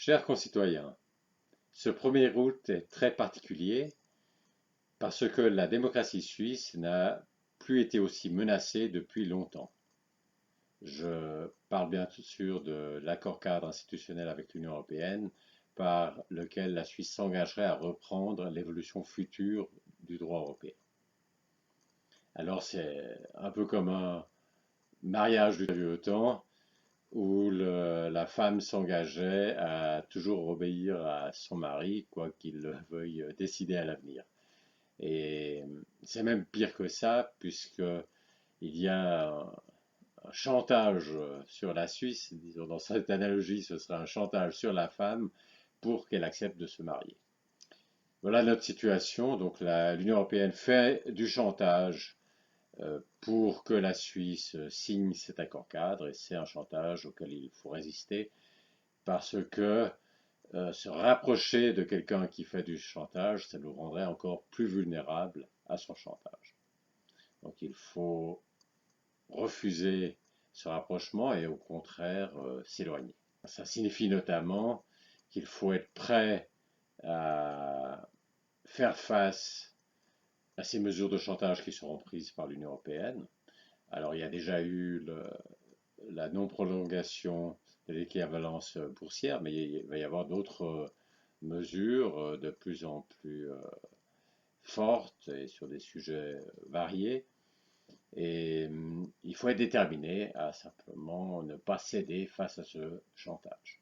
Chers concitoyens, ce 1er août est très particulier parce que la démocratie suisse n'a plus été aussi menacée depuis longtemps. Je parle bien sûr de l'accord cadre institutionnel avec l'Union européenne par lequel la Suisse s'engagerait à reprendre l'évolution future du droit européen. Alors c'est un peu comme un mariage du vieux temps où la femme s'engageait à toujours obéir à son mari, quoi qu'il veuille décider à l'avenir. Et c'est même pire que ça, puisqu'il y a un chantage sur la Suisse, disons dans cette analogie, ce serait un chantage sur la femme pour qu'elle accepte de se marier. Voilà notre situation. Donc l'Union européenne fait du chantage pour que la Suisse signe cet accord cadre, et c'est un chantage auquel il faut résister parce que se rapprocher de quelqu'un qui fait du chantage, ça nous rendrait encore plus vulnérables à son chantage. Donc il faut refuser ce rapprochement et au contraire s'éloigner. Ça signifie notamment qu'il faut être prêt à faire face à ces mesures de chantage qui seront prises par l'Union européenne. Alors il y a déjà eu la non-prolongation de l'équivalence boursière, mais il va y avoir d'autres mesures de plus en plus fortes et sur des sujets variés. Et il faut être déterminé à simplement ne pas céder face à ce chantage.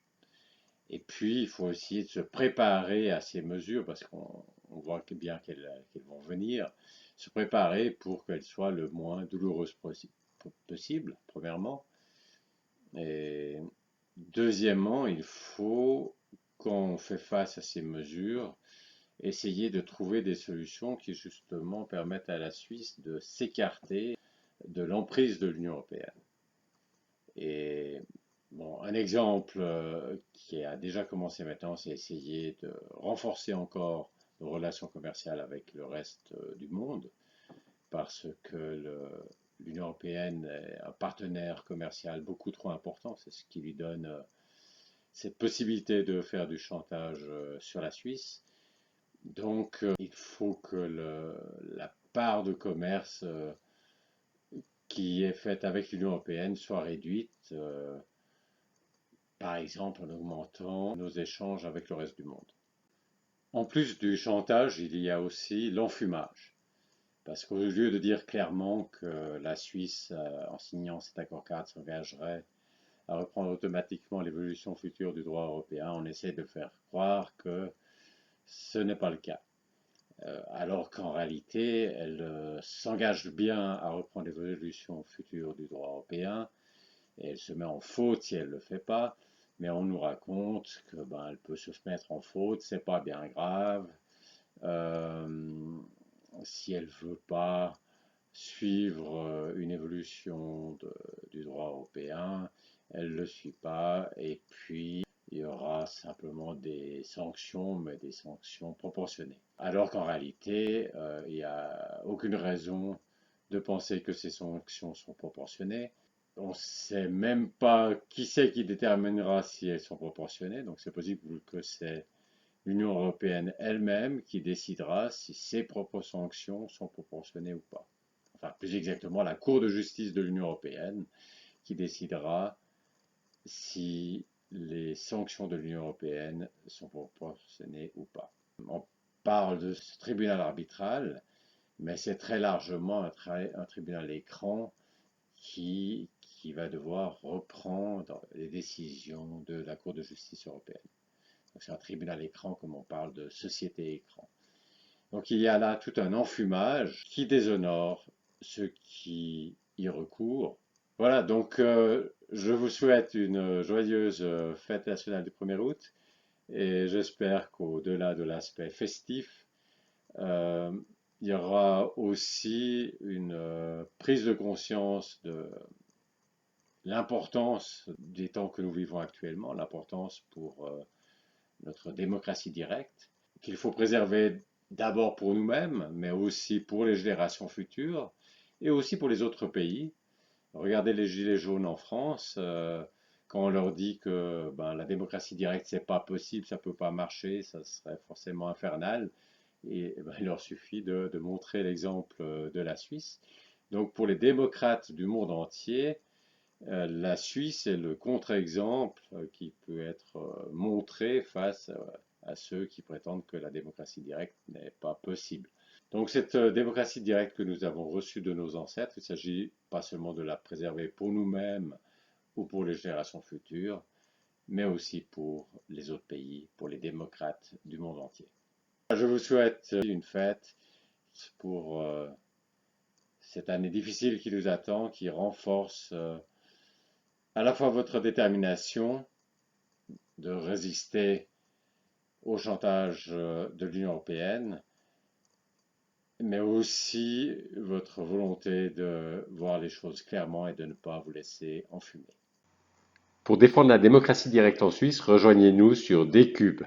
Et puis, il faut aussi se préparer à ces mesures, parce qu'on voit bien qu'elles vont venir, se préparer pour qu'elles soient le moins douloureuses possible, premièrement. Et deuxièmement, il faut, quand on fait face à ces mesures, essayer de trouver des solutions qui justement permettent à la Suisse de s'écarter de l'emprise de l'Union européenne. Et bon, un exemple qui a déjà commencé maintenant, c'est essayer de renforcer encore nos relations commerciales avec le reste du monde, parce que l'Union européenne est un partenaire commercial beaucoup trop important. C'est ce qui lui donne cette possibilité de faire du chantage sur la Suisse. Donc, il faut que la part de commerce qui est faite avec l'Union européenne soit réduite, par exemple en augmentant nos échanges avec le reste du monde. En plus du chantage, il y a aussi l'enfumage. Parce qu'au lieu de dire clairement que la Suisse, en signant cet accord cadre, s'engagerait à reprendre automatiquement l'évolution future du droit européen, on essaie de faire croire que ce n'est pas le cas. Alors qu'en réalité, elle s'engage bien à reprendre l'évolution future du droit européen, et elle se met en faute si elle ne le fait pas, mais on nous raconte que elle peut se mettre en faute, c'est pas bien grave. Si elle ne veut pas suivre une évolution du droit européen, elle ne le suit pas, et puis il y aura simplement des sanctions, mais des sanctions proportionnées. Alors qu'en réalité, il n'y a aucune raison de penser que ces sanctions sont proportionnées. On ne sait même pas qui c'est qui déterminera si elles sont proportionnées, donc c'est possible que c'est l'Union européenne elle-même qui décidera si ses propres sanctions sont proportionnées ou pas. Enfin, plus exactement, la Cour de justice de l'Union européenne qui décidera si les sanctions de l'Union européenne sont proportionnées ou pas. On parle de ce tribunal arbitral, mais c'est très largement un tribunal écran qui va devoir reprendre les décisions de la Cour de justice européenne. C'est un tribunal écran comme on parle de société écran. Donc il y a là tout un enfumage qui déshonore ceux qui y recourent. Voilà, donc je vous souhaite une joyeuse fête nationale du 1er août et j'espère qu'au-delà de l'aspect festif, euh, il y aura aussi une prise de conscience de l'importance des temps que nous vivons actuellement, l'importance pour notre démocratie directe, qu'il faut préserver d'abord pour nous-mêmes, mais aussi pour les générations futures et aussi pour les autres pays. Regardez les gilets jaunes en France, quand on leur dit que la démocratie directe, c'est pas possible, ça peut pas marcher, ça serait forcément infernal. Et il leur suffit de montrer l'exemple de la Suisse. Donc pour les démocrates du monde entier, la Suisse est le contre-exemple qui peut être montré face à ceux qui prétendent que la démocratie directe n'est pas possible. Donc cette démocratie directe que nous avons reçue de nos ancêtres, il ne s'agit pas seulement de la préserver pour nous-mêmes ou pour les générations futures, mais aussi pour les autres pays, pour les démocrates du monde entier. Je vous souhaite une fête pour cette année difficile qui nous attend, qui renforce à la fois votre détermination de résister au chantage de l'Union européenne, mais aussi votre volonté de voir les choses clairement et de ne pas vous laisser enfumer. Pour défendre la démocratie directe en Suisse, rejoignez-nous sur Dcube.